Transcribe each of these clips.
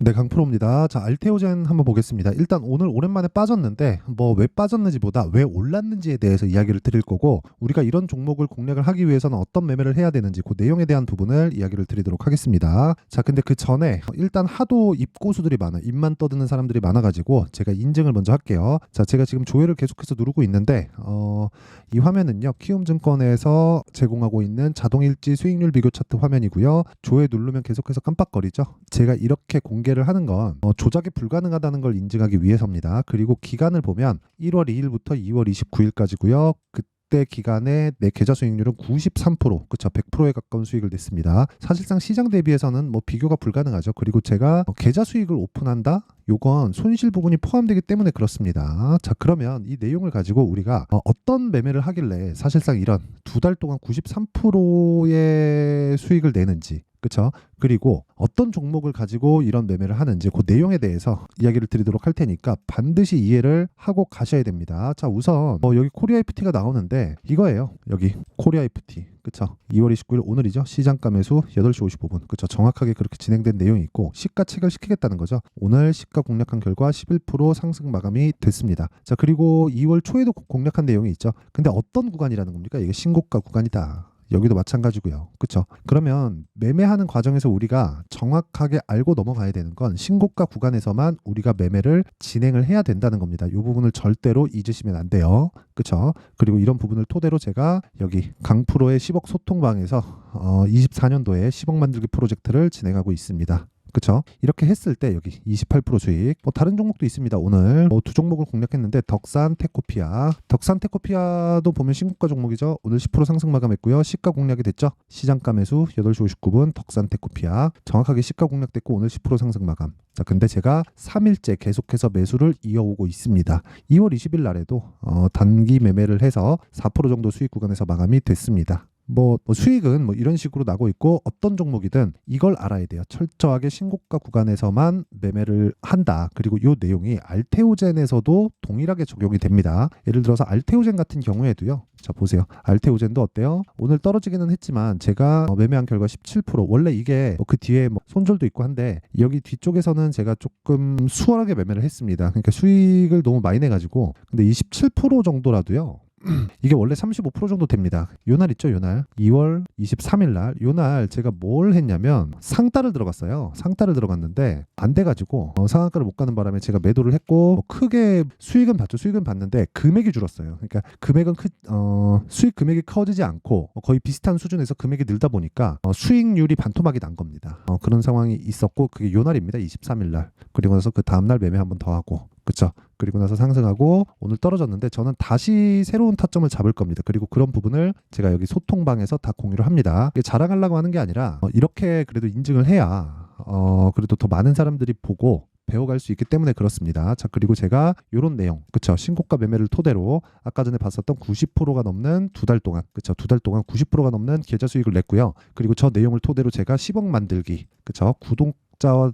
네, 강프로입니다. 자, 알테오젠 한번 보겠습니다. 일단 오늘 오랜만에 빠졌는데 뭐 왜 빠졌는지보다 왜 올랐는지에 대해서 이야기를 드릴 거고, 우리가 이런 종목을 공략을 하기 위해서는 어떤 매매를 해야 되는지 그 내용에 대한 부분을 이야기를 드리도록 하겠습니다. 자, 근데 그 전에 일단 하도 입고수들이 많아, 입만 떠드는 사람들이 많아가지고 제가 인증을 먼저 할게요. 자, 제가 지금 조회를 계속해서 누르고 있는데 이 화면은요, 키움증권에서 제공하고 있는 자동일지 수익률 비교 차트 화면이고요. 조회 누르면 계속해서 깜빡거리죠. 제가 이렇게 공개를 하는 건 조작이 불가능하다는 걸 인증하기 위해서입니다. 그리고 기간을 보면 1월 2일부터 2월 29일까지고요. 그때 기간에 내 계좌 수익률은 93%, 그쵸, 100%에 가까운 수익을 냈습니다. 사실상 시장 대비해서는 뭐 비교가 불가능하죠. 그리고 제가 계좌 수익을 오픈한다? 요건 손실 부분이 포함되기 때문에 그렇습니다. 자, 그러면 이 내용을 가지고 우리가 어떤 매매를 하길래 사실상 이런 두 달 동안 93%의 수익을 내는지, 그쵸? 그리고 어떤 종목을 가지고 이런 매매를 하는지 그 내용에 대해서 이야기를 드리도록 할 테니까 반드시 이해를 하고 가셔야 됩니다. 자, 우선 여기 코리아 FT가 나오는데 이거예요. 여기 코리아 FT, 그쵸? 2월 29일 오늘이죠. 시장가 매수 8시 55분, 그쵸? 정확하게 그렇게 진행된 내용이 있고 시가 체결시키겠다는 거죠. 오늘 시가 공략한 결과 11% 상승 마감이 됐습니다. 자, 그리고 2월 초에도 공략한 내용이 있죠. 근데 어떤 구간이라는 겁니까? 이게 신고가 구간이다. 여기도 마찬가지고요. 그렇죠? 그러면 매매하는 과정에서 우리가 정확하게 알고 넘어가야 되는 건 신고가 구간에서만 우리가 매매를 진행을 해야 된다는 겁니다. 이 부분을 절대로 잊으시면 안 돼요. 그렇죠? 그리고 이런 부분을 토대로 제가 여기 강프로의 10억 소통방에서 24년도에 10억 만들기 프로젝트를 진행하고 있습니다. 그쵸? 이렇게 했을 때 여기 28% 수익. 다른 종목도 있습니다. 오늘 두 종목을 공략했는데 덕산 테코피아도 보면 신고가 종목이죠. 오늘 10% 상승 마감했고요. 시가 공략이 됐죠. 시장가 매수 8시 59분 덕산 테코피아 정확하게 시가 공략됐고 오늘 10% 상승 마감. 자, 근데 제가 3일째 계속해서 매수를 이어오고 있습니다. 2월 20일 날에도 단기 매매를 해서 4% 정도 수익 구간에서 마감이 됐습니다. 수익은 이런 식으로 나고 있고, 어떤 종목이든 이걸 알아야 돼요. 철저하게 신고가 구간에서만 매매를 한다. 그리고 이 내용이 알테오젠에서도 동일하게 적용이 됩니다. 예를 들어서 알테오젠 같은 경우에도요. 자, 보세요. 알테오젠도 어때요? 오늘 떨어지기는 했지만 제가 매매한 결과 17%. 원래 이게 그 뒤에 손절도 있고 한데 여기 뒤쪽에서는 제가 조금 수월하게 매매를 했습니다. 그러니까 수익을 너무 많이 내가지고. 근데 27% 정도라도요. 이게 원래 35% 정도 됩니다. 요 날 있죠, 요 날. 2월 23일 날. 요 날 제가 뭘 했냐면 상따를 들어갔어요. 상따를 들어갔는데 안 돼가지고 상한가를 못 가는 바람에 제가 매도를 했고 크게 수익은 봤죠. 수익은 봤는데 금액이 줄었어요. 그러니까 금액은 수익 금액이 커지지 않고 거의 비슷한 수준에서 금액이 늘다 보니까 수익률이 반토막이 난 겁니다. 그런 상황이 있었고 그게 요 날입니다. 23일 날. 그리고 나서 그 다음 날 매매 한번 더 하고. 그쵸? 그리고 나서 상승하고 오늘 떨어졌는데 저는 다시 새로운 타점을 잡을 겁니다. 그리고 그런 부분을 제가 여기 소통방에서 다 공유를 합니다. 이게 자랑하려고 하는 게 아니라 이렇게 그래도 인증을 해야 그래도 더 많은 사람들이 보고 배워갈 수 있기 때문에 그렇습니다. 자, 그리고 제가 이런 내용, 그쵸? 신고가 매매를 토대로 아까 전에 봤었던 90%가 넘는 두 달 동안, 그쵸? 두 달 동안 90%가 넘는 계좌 수익을 냈고요. 그리고 저 내용을 토대로 제가 10억 만들기, 그쵸?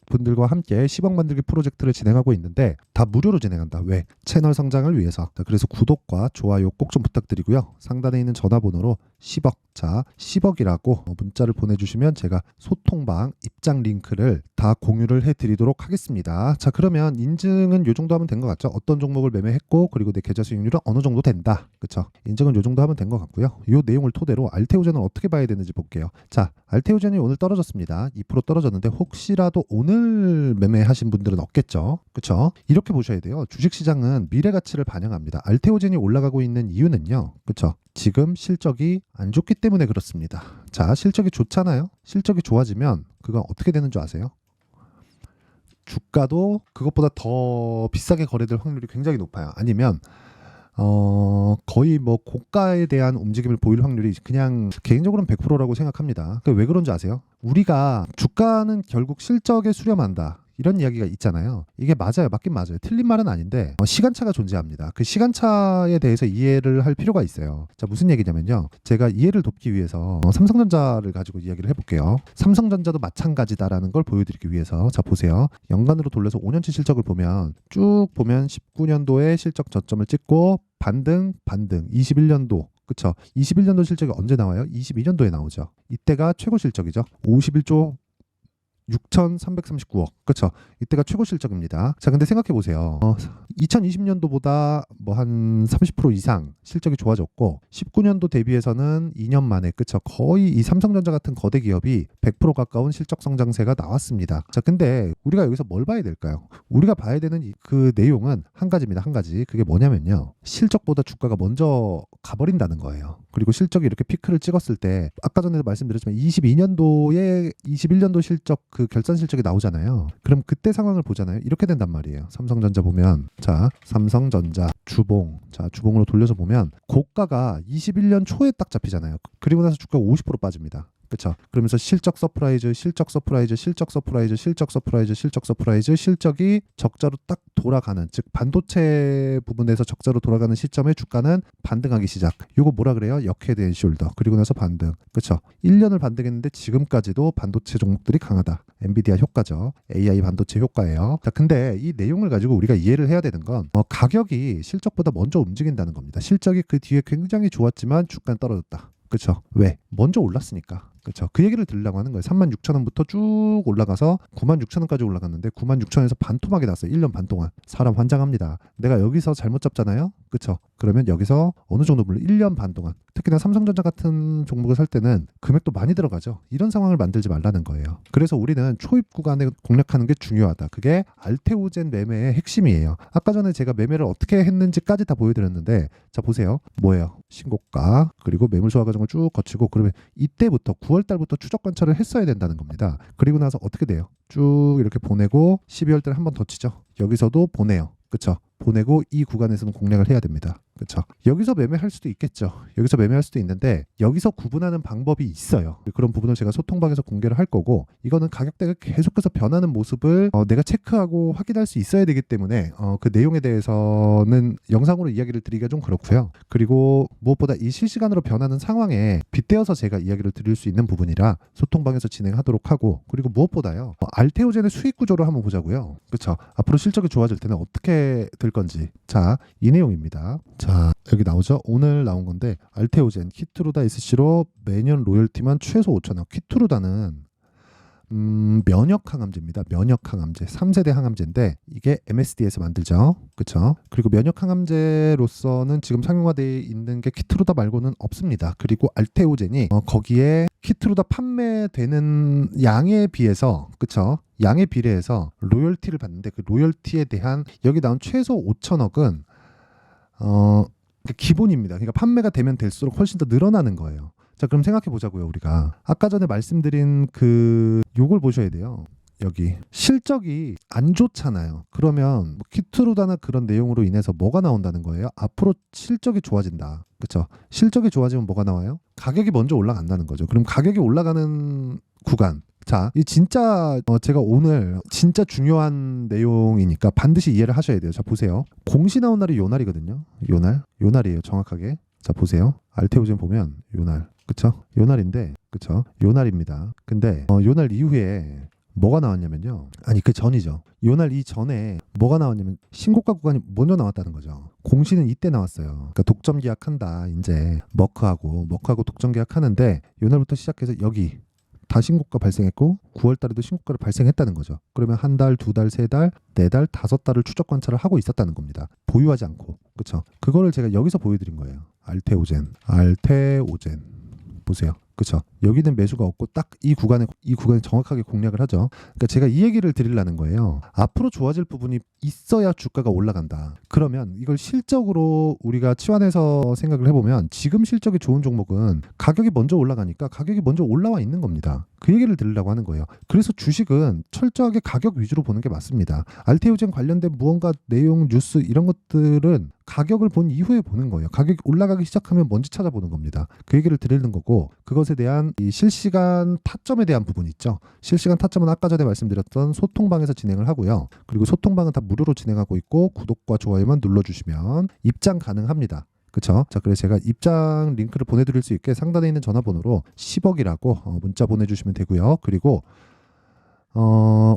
분들과 함께 10억 만들기 프로젝트를 진행하고 있는데 다 무료로 진행한다. 왜? 채널 성장을 위해서. 자, 그래서 구독과 좋아요 꼭 좀 부탁드리고요. 상단에 있는 전화번호로 10억, 자 10억이라고 문자를 보내주시면 제가 소통방 입장 링크를 다 공유를 해드리도록 하겠습니다. 자, 그러면 인증은 요 정도 하면 된 것 같죠? 어떤 종목을 매매했고 그리고 내 계좌 수익률은 어느 정도 된다. 그쵸? 인증은 요 정도 하면 된 것 같고요. 요 내용을 토대로 알테오젠을 어떻게 봐야 되는지 볼게요. 자, 알테오젠이 오늘 떨어졌습니다. 2% 떨어졌는데 혹시라도 오늘 매매하신 분들은 없겠죠? 그쵸? 이렇게 보셔야 돼요. 주식시장은 미래 가치를 반영합니다. 알테오젠이 올라가고 있는 이유는요. 그쵸? 지금 실적이 안 좋기 때문에 그렇습니다. 자, 실적이 좋잖아요. 실적이 좋아지면 그건 어떻게 되는 줄 아세요? 주가도 그것보다 더 비싸게 거래될 확률이 굉장히 높아요. 아니면 거의 고가에 대한 움직임을 보일 확률이 그냥 개인적으로는 100%라고 생각합니다. 왜 그런지 아세요? 우리가 주가는 결국 실적에 수렴한다. 이런 이야기가 있잖아요. 이게 맞아요. 맞긴 맞아요. 틀린 말은 아닌데 시간차가 존재합니다. 그 시간차에 대해서 이해를 할 필요가 있어요. 자, 무슨 얘기냐면요. 제가 이해를 돕기 위해서 삼성전자를 가지고 이야기를 해볼게요. 삼성전자도 마찬가지다라는 걸 보여드리기 위해서 자, 보세요. 연간으로 돌려서 5년치 실적을 보면 쭉 보면 19년도에 실적 저점을 찍고 반등 21년도, 그쵸? 21년도 실적이 언제 나와요? 22년도에 나오죠. 이때가 최고 실적이죠. 51조 6,339억. 그렇죠. 이때가 최고 실적입니다. 자, 근데 생각해 보세요. 2020년도보다 뭐 한 30% 이상 실적이 좋아졌고 19년도 대비해서는 2년 만에 그렇죠. 거의 이 삼성전자 같은 거대 기업이 100% 가까운 실적 성장세가 나왔습니다. 자, 근데 우리가 여기서 뭘 봐야 될까요? 우리가 봐야 되는 그 내용은 한 가지입니다. 한 가지. 그게 뭐냐면요. 실적보다 주가가 먼저 가버린다는 거예요. 그리고 실적이 이렇게 피크를 찍었을 때 아까 전에도 말씀드렸지만 22년도에 21년도 실적 그 결산 실적이 나오잖아요. 그럼 그때 상황을 보잖아요. 이렇게 된단 말이에요. 삼성전자 보면 자, 삼성전자 주봉. 자, 주봉으로 돌려서 보면 고가가 21년 초에 딱 잡히잖아요. 그리고 나서 주가가 50% 빠집니다. 그렇죠. 그러면서 실적 서프라이즈, 실적 서프라이즈, 실적 서프라이즈, 실적 서프라이즈, 실적 서프라이즈, 실적이 적자로 딱 돌아가는, 즉 반도체 부분에서 적자로 돌아가는 시점에 주가는 반등하기 시작. 이거 뭐라 그래요? 역헤드 앤 숄더. 그리고 나서 반등. 그렇죠. 1년을 반등했는데 지금까지도 반도체 종목들이 강하다. 엔비디아 효과죠. AI 반도체 효과예요. 자, 근데 이 내용을 가지고 우리가 이해를 해야 되는 건 가격이 실적보다 먼저 움직인다는 겁니다. 실적이 그 뒤에 굉장히 좋았지만 주가는 떨어졌다. 그렇죠. 왜? 먼저 올랐으니까. 그렇죠. 그 얘기를 들으려고 하는 거예요. 36,000원부터 쭉 올라가서 96,000원까지 올라갔는데 96,000원에서 반토막이 났어요. 1년 반 동안. 사람 환장합니다. 내가 여기서 잘못 잡잖아요. 그렇죠. 그러면 여기서 어느 정도 물려 1년 반 동안. 특히나 삼성전자 같은 종목을 살 때는 금액도 많이 들어가죠. 이런 상황을 만들지 말라는 거예요. 그래서 우리는 초입 구간에 공략하는 게 중요하다. 그게 알테오젠 매매의 핵심이에요. 아까 전에 제가 매매를 어떻게 했는지까지 다 보여드렸는데 자, 보세요. 뭐예요? 신고가 그리고 매물 소화 과정을 쭉 거치고 그러면 이때부터 9월 달부터 추적 관찰을 했어야 된다는 겁니다. 그리고 나서 어떻게 돼요? 쭉 이렇게 보내고 12월 달에 한 번 더 치죠. 여기서도 보내요. 그렇죠? 보내고 이 구간에서는 공략을 해야 됩니다. 그렇죠? 여기서 매매할 수도 있겠죠. 여기서 매매할 수도 있는데 여기서 구분하는 방법이 있어요. 그런 부분을 제가 소통방에서 공개를 할 거고 이거는 가격대가 계속해서 변하는 모습을 내가 체크하고 확인할 수 있어야 되기 때문에 그 내용에 대해서는 영상으로 이야기를 드리기가 좀 그렇고요. 그리고 무엇보다 이 실시간으로 변하는 상황에 빗대어서 제가 이야기를 드릴 수 있는 부분이라 소통방에서 진행하도록 하고 그리고 무엇보다요. 알테오젠의 수익 구조를 한번 보자고요. 그렇죠? 앞으로 실적이 좋아질 때는 어떻게 될 건지. 자, 이 내용입니다. 자, 여기 나오죠. 오늘 나온 건데 알테오젠 키트루다 SC로 매년 로열티만 최소 5천억. 키트루다는 면역 항암제입니다. 면역 항암제. 3세대 항암제인데 이게 MSD에서 만들죠. 그렇죠? 그리고 면역 항암제로서는 지금 상용화되어 있는 게 키트루다 말고는 없습니다. 그리고 알테오젠이 거기에 키트루다 판매되는 양에 비해서 그렇죠? 양에 비례해서 로열티를 받는데 그 로열티에 대한 여기 나온 최소 5천억은 기본입니다. 그러니까 판매가 되면 될수록 훨씬 더 늘어나는 거예요. 자, 그럼 생각해 보자고요. 우리가 아까 전에 말씀드린 요걸 보셔야 돼요. 여기 실적이 안 좋잖아요. 그러면 뭐 키트루다나 그런 내용으로 인해서 뭐가 나온다는 거예요? 앞으로 실적이 좋아진다. 그렇죠? 실적이 좋아지면 뭐가 나와요? 가격이 먼저 올라간다는 거죠. 그럼 가격이 올라가는 구간. 자, 이 진짜 제가 오늘 진짜 중요한 내용이니까 반드시 이해를 하셔야 돼요. 자, 보세요. 공시 나온 날이 요 날이거든요. 요 날이에요. 정확하게. 자, 보세요. 알테오젠 보면 요 날. 그쵸? 요 날인데, 그쵸? 요 날입니다. 근데 요 날 이후에 뭐가 나왔냐면요. 아니, 그 전이죠. 요 날 이전에 뭐가 나왔냐면 신고가 구간이 먼저 나왔다는 거죠. 공시는 이때 나왔어요. 그러니까 독점 계약한다. 이제 머크하고 독점 계약하는데 요 날부터 시작해서 여기 다 신고가 발생했고 9월 달에도 신고가를 발생했다는 거죠. 그러면 한 달, 두 달, 세 달, 네 달, 다섯 달을 추적 관찰을 하고 있었다는 겁니다. 보유하지 않고. 그렇죠? 그거를 제가 여기서 보여드린 거예요. 알테오젠 보세요. 그렇죠? 여기는 매수가 없고 딱 이 구간에 정확하게 공략을 하죠. 그러니까 제가 이 얘기를 드리려는 거예요. 앞으로 좋아질 부분이 있어야 주가가 올라간다. 그러면 이걸 실적으로 우리가 치환해서 생각을 해보면 지금 실적이 좋은 종목은 가격이 먼저 올라가니까 가격이 먼저 올라와 있는 겁니다. 그 얘기를 들으려고 하는 거예요. 그래서 주식은 철저하게 가격 위주로 보는 게 맞습니다. 알테오젠 관련된 무언가 내용, 뉴스 이런 것들은 가격을 본 이후에 보는 거예요. 가격이 올라가기 시작하면 뭔지 찾아보는 겁니다. 그 얘기를 드리는 거고 그것에 대한 이 실시간 타점에 대한 부분이 있죠. 실시간 타점은 아까 전에 말씀드렸던 소통방에서 진행을 하고요. 그리고 소통방은 다 무료로 진행하고 있고 구독과 좋아요만 눌러주시면 입장 가능합니다. 그렇죠? 자, 그래서 제가 입장 링크를 보내드릴 수 있게 상단에 있는 전화번호로 10억이라고 문자 보내주시면 되고요. 그리고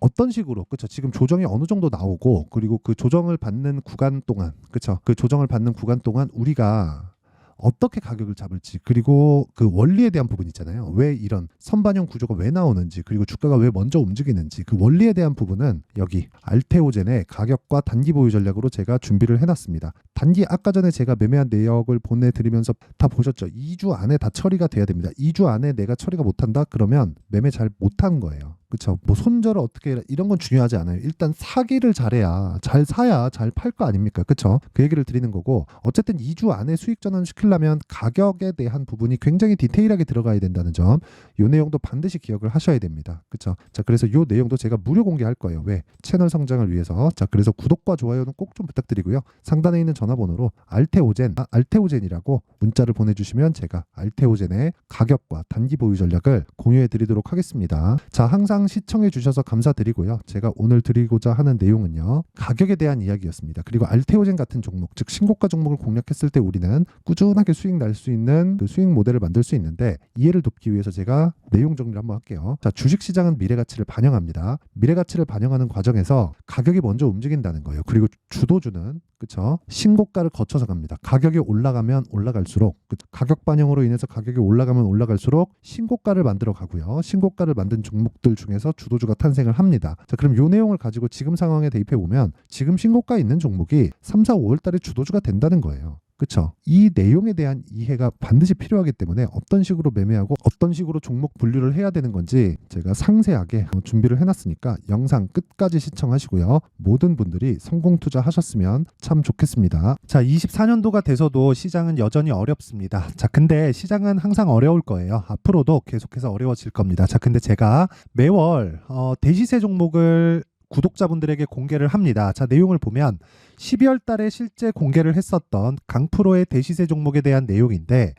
어떤 식으로 그렇죠? 지금 조정이 어느 정도 나오고 그리고 그 조정을 받는 구간 동안 그렇죠? 그 조정을 받는 구간 동안 우리가 어떻게 가격을 잡을지, 그리고 그 원리에 대한 부분 있잖아요. 왜 이런 선반영 구조가 왜 나오는지, 그리고 주가가 왜 먼저 움직이는지, 그 원리에 대한 부분은 여기 알테오젠의 가격과 단기 보유 전략으로 제가 준비를 해놨습니다. 단기 아까 전에 제가 매매한 내역을 보내드리면서 다 보셨죠? 2주 안에 다 처리가 돼야 됩니다. 2주 안에 내가 처리가 못한다? 그러면 매매 잘 못한 거예요. 그렇죠? 뭐 손절을 어떻게 해라 이런 건 중요하지 않아요. 일단 사기를 잘해야, 잘 사야 잘 팔 거 아닙니까? 그렇죠? 그 얘기를 드리는 거고, 어쨌든 2주 안에 수익 전환 시키려면 가격에 대한 부분이 굉장히 디테일하게 들어가야 된다는 점, 이 내용도 반드시 기억을 하셔야 됩니다. 그렇죠? 자, 그래서 이 내용도 제가 무료 공개할 거예요. 왜? 채널 성장을 위해서. 자, 그래서 구독과 좋아요는 꼭 좀 부탁드리고요. 상단에 있는 전화번호로 알테오젠이라고 문자를 보내주시면 제가 알테오젠의 가격과 단기 보유 전략을 공유해 드리도록 하겠습니다. 자, 항상 시청해 주셔서 감사드리고요. 제가 오늘 드리고자 하는 내용은요, 가격에 대한 이야기였습니다. 그리고 알테오젠 같은 종목, 즉 신고가 종목을 공략했을 때 우리는 꾸준하게 수익 날 수 있는 그 수익 모델을 만들 수 있는데, 이해를 돕기 위해서 제가 내용 정리를 한번 할게요. 자, 주식시장은 미래가치를 반영합니다. 미래가치를 반영하는 과정에서 가격이 먼저 움직인다는 거예요. 그리고 주도주는, 그쵸, 신고가를 거쳐서 갑니다. 가격이 올라가면 올라갈수록, 가격 반영으로 인해서 가격이 올라가면 올라갈수록 신고가를 만들어 가고요. 신고가를 만든 종목들 중에서 주도주가 탄생을 합니다. 자, 그럼 이 내용을 가지고 지금 상황에 대입해 보면 지금 신고가 있는 종목이 3, 4, 5월 달에 주도주가 된다는 거예요. 그렇죠? 이 내용에 대한 이해가 반드시 필요하기 때문에 어떤 식으로 매매하고 어떤 식으로 종목 분류를 해야 되는 건지 제가 상세하게 준비를 해놨으니까 영상 끝까지 시청하시고요. 모든 분들이 성공 투자하셨으면 참 좋겠습니다. 자, 24년도가 돼서도 시장은 여전히 어렵습니다. 자, 근데 시장은 항상 어려울 거예요. 앞으로도 계속해서 어려워질 겁니다. 자, 근데 제가 매월 대시세 종목을 구독자분들에게 공개를 합니다. 자, 내용을 보면 12월 달에 실제 공개를 했었던 강프로의 대시세 종목에 대한 내용인데,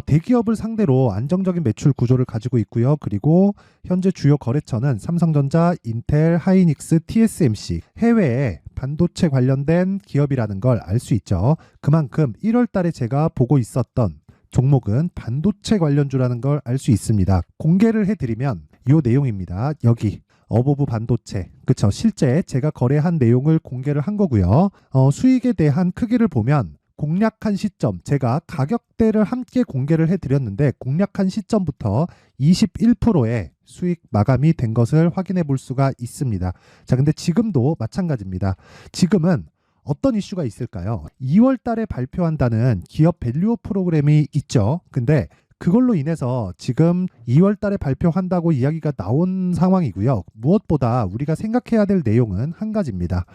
대기업을 상대로 안정적인 매출 구조를 가지고 있고요. 그리고 현재 주요 거래처는 삼성전자, 인텔, 하이닉스, TSMC, 해외에 반도체 관련된 기업이라는 걸 알 수 있죠. 그만큼 1월 달에 제가 보고 있었던 종목은 반도체 관련주라는 걸 알 수 있습니다. 공개를 해드리면 이 내용입니다. 여기 어보브 반도체, 그쵸? 실제 제가 거래한 내용을 공개를 한 거고요. 수익에 대한 크기를 보면 공략한 시점, 제가 가격대를 함께 공개를 해드렸는데 공략한 시점부터 21%의 수익 마감이 된 것을 확인해 볼 수가 있습니다. 자, 근데 지금도 마찬가지입니다. 지금은 어떤 이슈가 있을까요? 2월 달에 발표한다는 기업 밸류업 프로그램이 있죠. 근데 그걸로 인해서 지금 2월 달에 발표한다고 이야기가 나온 상황이고요. 무엇보다 우리가 생각해야 될 내용은 한 가지입니다.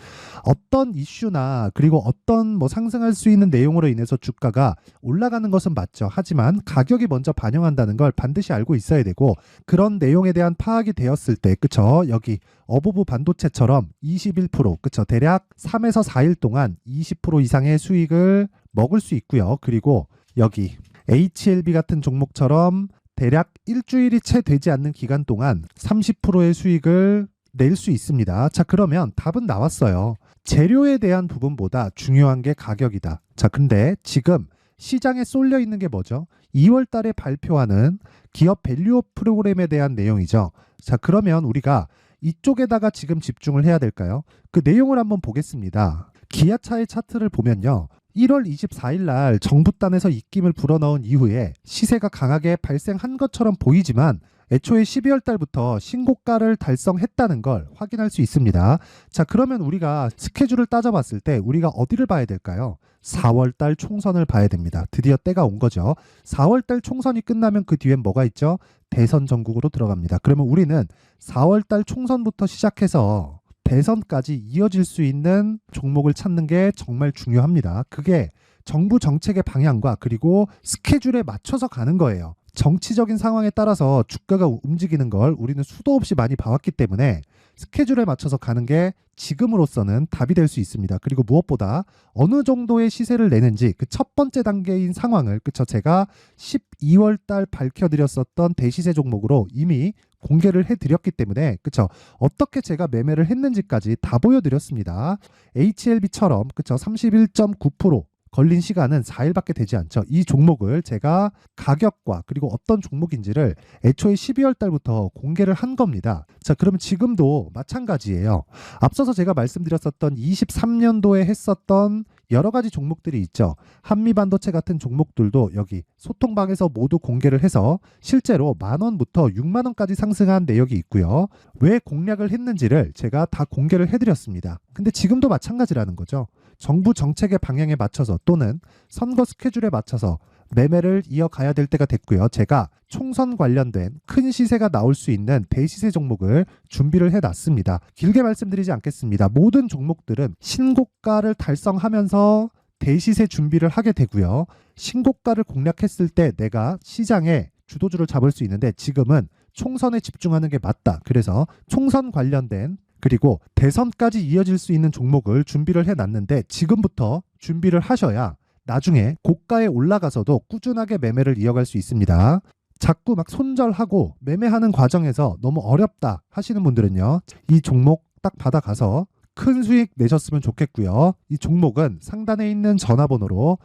어떤 이슈나 그리고 어떤 뭐 상승할 수 있는 내용으로 인해서 주가가 올라가는 것은 맞죠. 하지만 가격이 먼저 반영한다는 걸 반드시 알고 있어야 되고, 그런 내용에 대한 파악이 되었을 때, 그쵸? 여기 어보브 반도체처럼 21%, 그쵸? 대략 3에서 4일 동안 20% 이상의 수익을 먹을 수 있고요. 그리고 여기 HLB 같은 종목처럼 대략 일주일이 채 되지 않는 기간 동안 30%의 수익을 낼 수 있습니다. 자, 그러면 답은 나왔어요. 재료에 대한 부분보다 중요한 게 가격이다. 자, 근데 지금 시장에 쏠려 있는 게 뭐죠? 2월 달에 발표하는 기업 밸류업 프로그램에 대한 내용이죠. 자, 그러면 우리가 이쪽에다가 지금 집중을 해야 될까요? 그 내용을 한번 보겠습니다. 기아차의 차트를 보면요. 1월 24일 날 정부단에서 입김을 불어넣은 이후에 시세가 강하게 발생한 것처럼 보이지만 애초에 12월 달부터 신고가를 달성했다는 걸 확인할 수 있습니다. 자, 그러면 우리가 스케줄을 따져봤을 때 우리가 어디를 봐야 될까요? 4월 달 총선을 봐야 됩니다. 드디어 때가 온 거죠. 4월 달 총선이 끝나면 그 뒤엔 뭐가 있죠? 대선 전국으로 들어갑니다. 그러면 우리는 4월 달 총선부터 시작해서 대선까지 이어질 수 있는 종목을 찾는 게 정말 중요합니다. 그게 정부 정책의 방향과 그리고 스케줄에 맞춰서 가는 거예요. 정치적인 상황에 따라서 주가가 움직이는 걸 우리는 수도 없이 많이 봐왔기 때문에 스케줄에 맞춰서 가는 게 지금으로서는 답이 될 수 있습니다. 그리고 무엇보다 어느 정도의 시세를 내는지 그 첫 번째 단계인 상황을, 그쵸, 제가 12월 달 밝혀드렸었던 대시세 종목으로 이미 공개를 해드렸기 때문에, 그쵸, 어떻게 제가 매매를 했는지까지 다 보여드렸습니다. HLB처럼, 그쵸, 31.9% 걸린 시간은 4일밖에 되지 않죠. 이 종목을 제가 가격과 그리고 어떤 종목인지를 애초에 12월 달부터 공개를 한 겁니다. 자, 그러면 지금도 마찬가지예요. 앞서서 제가 말씀드렸었던 23년도에 했었던 여러 가지 종목들이 있죠. 한미반도체 같은 종목들도 여기 소통방에서 모두 공개를 해서 실제로 10,000원부터 60,000원까지 상승한 내역이 있고요. 왜 공략을 했는지를 제가 다 공개를 해드렸습니다. 근데 지금도 마찬가지라는 거죠. 정부 정책의 방향에 맞춰서 또는 선거 스케줄에 맞춰서 매매를 이어가야 될 때가 됐고요. 제가 총선 관련된 큰 시세가 나올 수 있는 대시세 종목을 준비를 해놨습니다. 길게 말씀드리지 않겠습니다. 모든 종목들은 신고가를 달성하면서 대시세 준비를 하게 되고요. 신고가를 공략했을 때 내가 시장에 주도주를 잡을 수 있는데 지금은 총선에 집중하는 게 맞다. 그래서 총선 관련된 그리고 대선까지 이어질 수 있는 종목을 준비를 해놨는데 지금부터 준비를 하셔야 나중에 고가에 올라가서도 꾸준하게 매매를 이어갈 수 있습니다. 자꾸 막 손절하고 매매하는 과정에서 너무 어렵다 하시는 분들은요. 이 종목 딱 받아가서 큰 수익 내셨으면 좋겠고요. 이 종목은 상단에 있는 전화번호로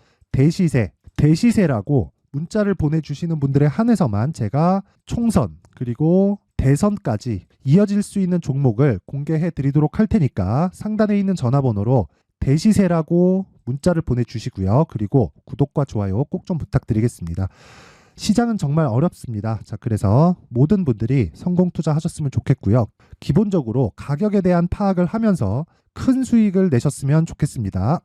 대시세라고 문자를 보내주시는 분들에 한해서만 제가 총선 그리고 대선까지 이어질 수 있는 종목을 공개해 드리도록 할 테니까 상단에 있는 전화번호로 대시세라고 문자를 보내주시고요. 그리고 구독과 좋아요 꼭 좀 부탁드리겠습니다. 시장은 정말 어렵습니다. 자, 그래서 모든 분들이 성공 투자하셨으면 좋겠고요. 기본적으로 가격에 대한 파악을 하면서 큰 수익을 내셨으면 좋겠습니다.